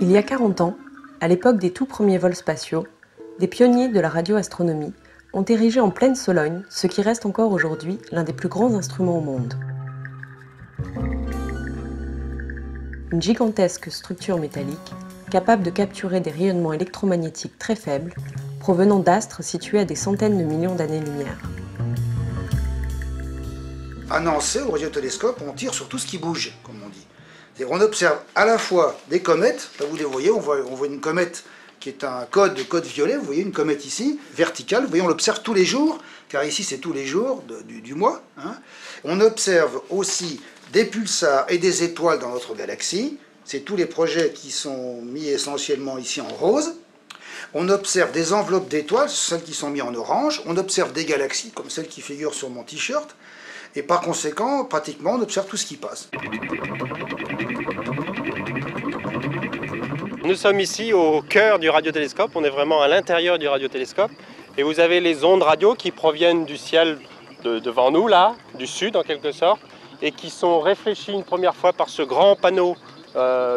Il y a 40 ans, à l'époque des tout premiers vols spatiaux, des pionniers de la radioastronomie ont érigé en pleine Sologne ce qui reste encore aujourd'hui l'un des plus grands instruments au monde. Une gigantesque structure métallique capable de capturer des rayonnements électromagnétiques très faibles provenant d'astres situés à des centaines de millions d'années-lumière. À Nancy, au radiotélescope, on tire sur tout ce qui bouge, comme on dit. On observe à la fois des comètes, là vous les voyez, on voit une comète qui est un code violet, vous voyez une comète ici, verticale, vous voyez on l'observe tous les jours, car ici c'est tous les jours du mois. Hein. On observe aussi des pulsars et des étoiles dans notre galaxie, c'est tous les projets qui sont mis essentiellement ici en rose. On observe des enveloppes d'étoiles, celles qui sont mises en orange, on observe des galaxies, comme celle qui figure sur mon t-shirt, et par conséquent, pratiquement, on observe tout ce qui passe. Nous sommes ici au cœur du radiotélescope, on est vraiment à l'intérieur du radiotélescope, et vous avez les ondes radio qui proviennent du ciel devant nous, là, du sud en quelque sorte, et qui sont réfléchies une première fois par ce grand panneau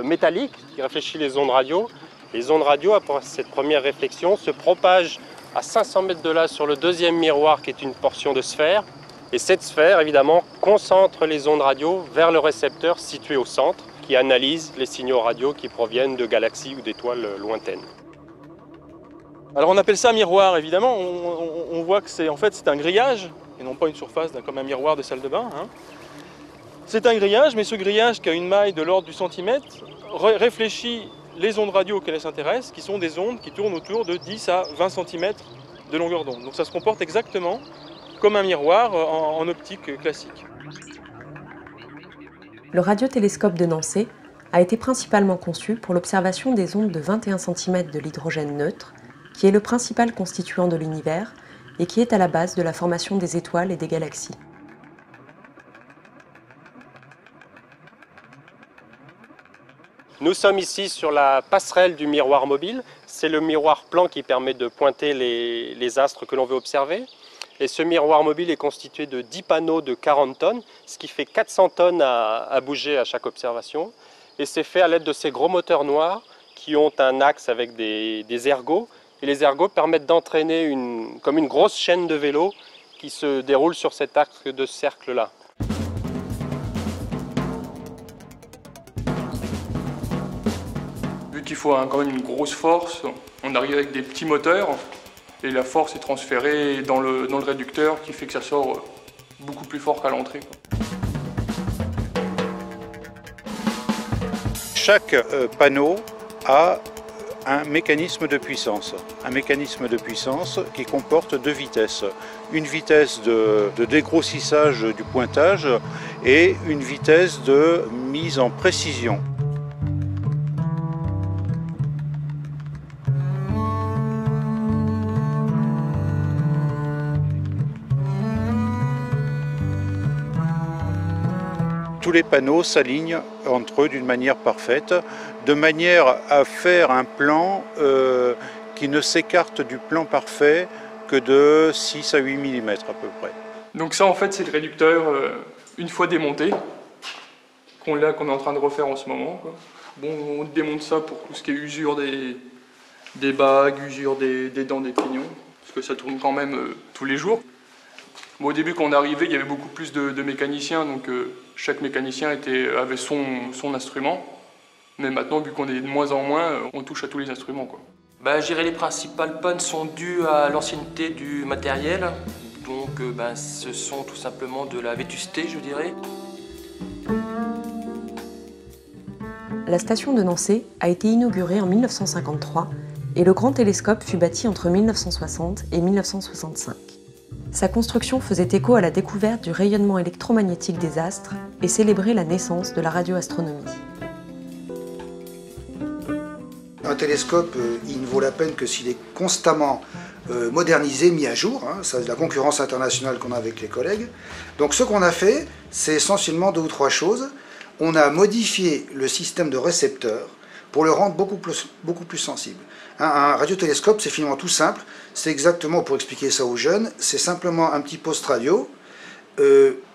métallique qui réfléchit les ondes radio. Les ondes radio, après cette première réflexion, se propagent à 500 mètres de là sur le deuxième miroir qui est une portion de sphère. Et cette sphère, évidemment, concentre les ondes radio vers le récepteur situé au centre qui analyse les signaux radio qui proviennent de galaxies ou d'étoiles lointaines. Alors on appelle ça miroir, évidemment. On voit que c'est un grillage, et non pas une surface comme un miroir de salle de bain. Hein. C'est un grillage, mais ce grillage qui a une maille de l'ordre du centimètre réfléchit les ondes radio auxquelles elles s'intéressent, qui sont des ondes qui tournent autour de 10 à 20 cm de longueur d'onde. Donc ça se comporte exactement comme un miroir en optique classique. Le radiotélescope de Nancy a été principalement conçu pour l'observation des ondes de 21 cm de l'hydrogène neutre, qui est le principal constituant de l'univers et qui est à la base de la formation des étoiles et des galaxies. Nous sommes ici sur la passerelle du miroir mobile. C'est le miroir plan qui permet de pointer les astres que l'on veut observer. Et ce miroir mobile est constitué de 10 panneaux de 40 tonnes, ce qui fait 400 tonnes à bouger à chaque observation. Et c'est fait à l'aide de ces gros moteurs noirs qui ont un axe avec des ergots. Et les ergots permettent d'entraîner comme une grosse chaîne de vélo qui se déroule sur cet axe de cercle-là. Vu qu'il faut quand même une grosse force, on arrive avec des petits moteurs. Et la force est transférée dans le réducteur qui fait que ça sort beaucoup plus fort qu'à l'entrée. Chaque panneau a un mécanisme de puissance. Un mécanisme de puissance qui comporte deux vitesses. Une vitesse de dégrossissage du pointage et une vitesse de mise en précision. Tous les panneaux s'alignent entre eux d'une manière parfaite, de manière à faire un plan qui ne s'écarte du plan parfait que de 6 à 8 mm à peu près. Donc ça en fait c'est le réducteur une fois démonté, qu'on est en train de refaire en ce moment. Quoi. Bon, on démonte ça pour tout ce qui est usure des bagues, usure des dents des pignons, parce que ça tourne quand même tous les jours. Bon, au début, quand on est arrivé, il y avait beaucoup plus de mécaniciens, donc chaque mécanicien avait son instrument. Mais maintenant, vu qu'on est de moins en moins, on touche à tous les instruments, quoi. Je dirais les principales pannes sont dues à l'ancienneté du matériel. Donc, ce sont tout simplement de la vétusté, je dirais. La station de Nancy a été inaugurée en 1953 et le grand télescope fut bâti entre 1960 et 1965. Sa construction faisait écho à la découverte du rayonnement électromagnétique des astres et célébrait la naissance de la radioastronomie. Un télescope, il ne vaut la peine que s'il est constamment modernisé, mis à jour. Hein, ça, c'est la concurrence internationale qu'on a avec les collègues. Donc ce qu'on a fait, c'est essentiellement 2 ou 3 choses. On a modifié le système de récepteur pour le rendre beaucoup plus sensible. Un radiotélescope, c'est finalement tout simple. C'est exactement, pour expliquer ça aux jeunes, c'est simplement un petit poste radio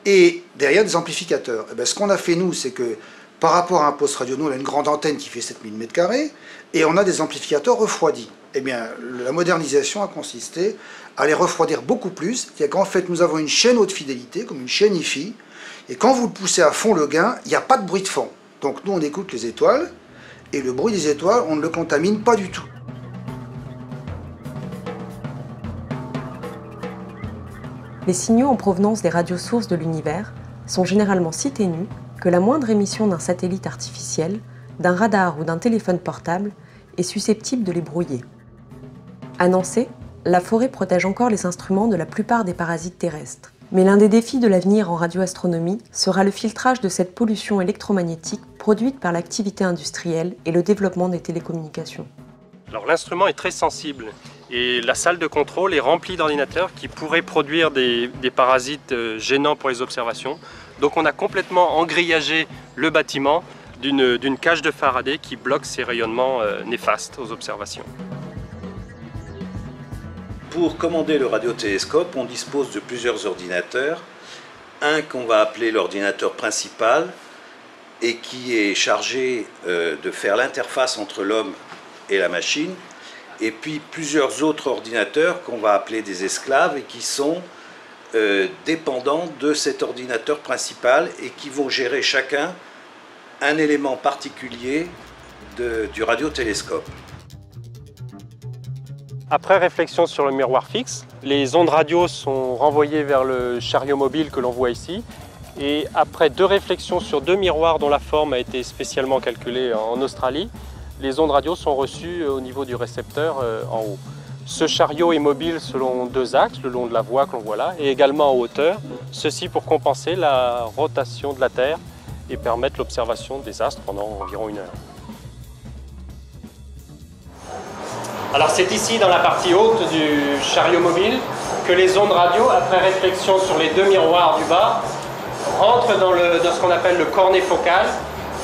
et derrière des amplificateurs. Et bien, ce qu'on a fait nous, c'est que Par rapport à un poste radio, nous, on a une grande antenne qui fait 7000 m² et on a des amplificateurs refroidis. Eh bien, la modernisation a consisté à les refroidir beaucoup plus. C'est-à-dire qu'en fait, nous avons une chaîne haute fidélité, comme une chaîne hi-fi, et quand vous le poussez à fond le gain, il n'y a pas de bruit de fond. Donc nous, on écoute les étoiles, et le bruit des étoiles, on ne le contamine pas du tout. Les signaux en provenance des radiosources de l'univers sont généralement si ténus que la moindre émission d'un satellite artificiel, d'un radar ou d'un téléphone portable est susceptible de les brouiller. À Nançay, la forêt protège encore les instruments de la plupart des parasites terrestres. Mais l'un des défis de l'avenir en radioastronomie sera le filtrage de cette pollution électromagnétique produite par l'activité industrielle et le développement des télécommunications. Alors l'instrument est très sensible et la salle de contrôle est remplie d'ordinateurs qui pourraient produire des parasites gênants pour les observations. Donc on a complètement engrillagé le bâtiment d'une cage de Faraday qui bloque ces rayonnements néfastes aux observations. Pour commander le radiotélescope, on dispose de plusieurs ordinateurs. Un qu'on va appeler l'ordinateur principal et qui est chargé de faire l'interface entre l'homme et la machine. Et puis plusieurs autres ordinateurs qu'on va appeler des esclaves et qui sont dépendants de cet ordinateur principal et qui vont gérer chacun un élément particulier du radiotélescope. Après réflexion sur le miroir fixe, les ondes radio sont renvoyées vers le chariot mobile que l'on voit ici. Et après 2 réflexions sur 2 miroirs dont la forme a été spécialement calculée en Australie, les ondes radio sont reçues au niveau du récepteur en haut. Ce chariot est mobile selon 2 axes, le long de la voie que l'on voit là, et également en hauteur, ceci pour compenser la rotation de la Terre et permettre l'observation des astres pendant environ 1 heure. Alors c'est ici dans la partie haute du chariot mobile que les ondes radio, après réflexion sur les 2 miroirs du bas, rentrent dans ce qu'on appelle le cornet focal.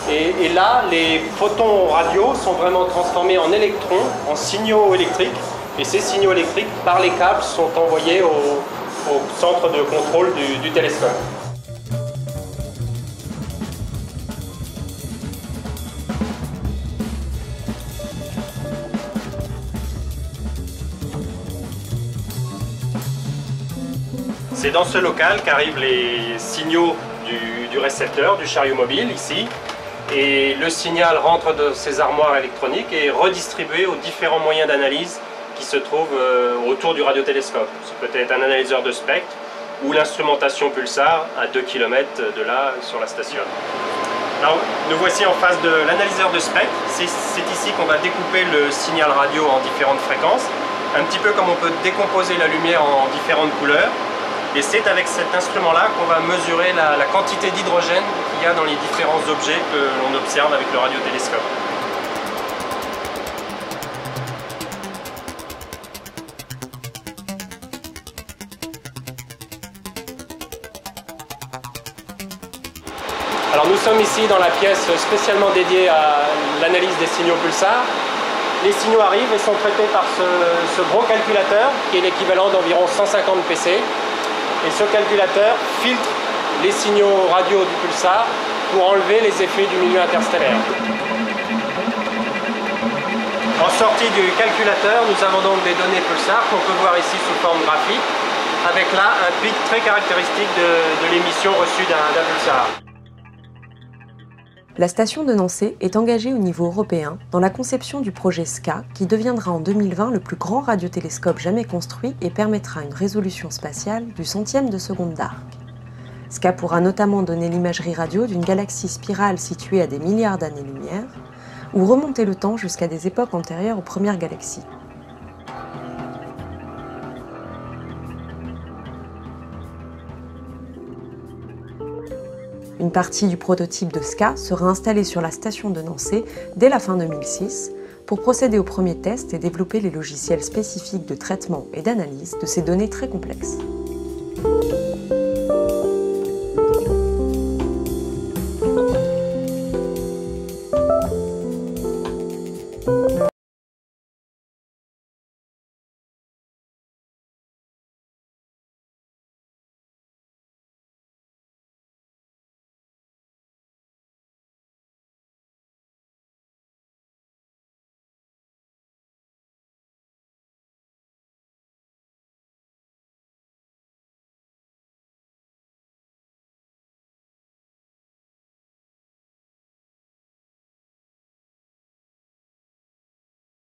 Et là, les photons radio sont vraiment transformés en électrons, en signaux électriques. Et ces signaux électriques, par les câbles, sont envoyés au centre de contrôle du télescope. C'est dans ce local qu'arrivent les signaux du récepteur, du chariot mobile, ici. Et le signal rentre de ces armoires électroniques et est redistribué aux différents moyens d'analyse qui se trouvent autour du radiotélescope. C'est peut-être un analyseur de spectre ou l'instrumentation pulsar à 2 km de là sur la station. Alors, nous voici en face de l'analyseur de spectre. C'est ici qu'on va découper le signal radio en différentes fréquences, un petit peu comme on peut décomposer la lumière en différentes couleurs. Et c'est avec cet instrument-là qu'on va mesurer la quantité d'hydrogène qu'il y a dans les différents objets que l'on observe avec le radiotélescope. Alors nous sommes ici dans la pièce spécialement dédiée à l'analyse des signaux pulsars. Les signaux arrivent et sont traités par ce gros calculateur qui est l'équivalent d'environ 150 PC. Et ce calculateur filtre les signaux radio du pulsar pour enlever les effets du milieu interstellaire. En sortie du calculateur, nous avons donc des données pulsar qu'on peut voir ici sous forme graphique, avec là un pic très caractéristique de l'émission reçue d'un pulsar. La station de Nançay est engagée au niveau européen dans la conception du projet SCA qui deviendra en 2020 le plus grand radiotélescope jamais construit et permettra une résolution spatiale du centième de seconde d'arc. SCA pourra notamment donner l'imagerie radio d'une galaxie spirale située à des milliards d'années-lumière ou remonter le temps jusqu'à des époques antérieures aux premières galaxies. Une partie du prototype de SCA sera installée sur la station de Nançay dès la fin 2006 pour procéder aux premiers tests et développer les logiciels spécifiques de traitement et d'analyse de ces données très complexes.